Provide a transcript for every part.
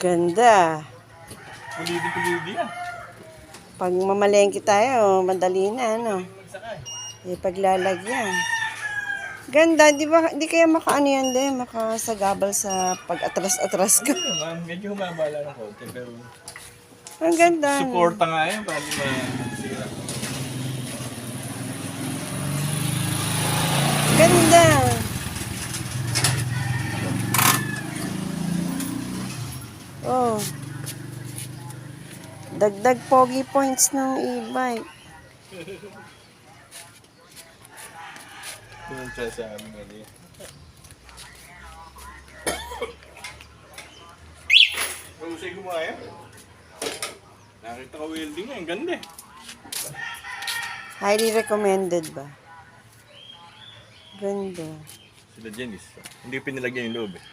Ganda. Pulidi-pulidi yan. Pag mamalengke tayo, madali na, ano? Paglalagyan. Ganda, di ba? Di kaya makaano yan din, makasagabal sa pag-atras-atras ka. Ano naman, medyo humabala ng konti, pero Ang ganda. suporta nga yan para di masira. Ganda. Oh. Dagdag pogi points ng e-bike. Pinunta sa amin nga din. Usay gumaya. Nakita ko welding nga, ang ganda eh. Highly recommended ba? Ganda. Sila Janice. Hindi ko pinalagyan yung loob eh.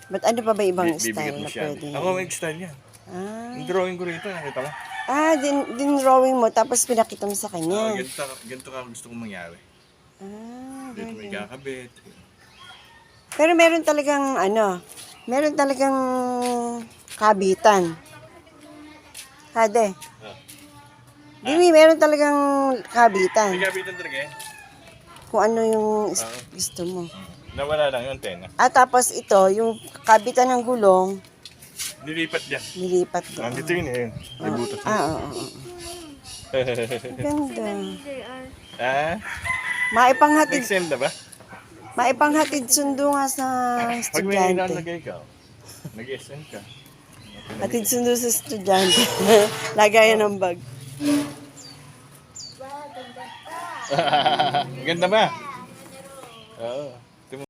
Ba't ano pa ba ibang Bibigat style mo na siya. pwede? Ako may style yan. Ah, Yung drawing ko rito, nakita mo? din-drawing mo tapos pinakita mo sa kanya. Ganito ka gusto kong mangyari. Dito may Ganun. kakabit. Pero meron talagang meron talagang kabitan. Hade. Dimi, meron talagang kabitan. May kabitan talaga eh. Kung ano yung gusto mo. Nawala lang yung antena. Tapos ito, yung kabitan ng gulong, Nilipat niya. nilipat doon. Nandito yun eh. May butas na. Oo. Ganda. Ah? Maipanghatid, Nag-send na ba? maipanghatid sundo nga sa Pag may estudyante. nilalagay ka, nag-send ka. Hatid sundo sa estudyante. Lagayan ng bag. Ganda ba? Oo.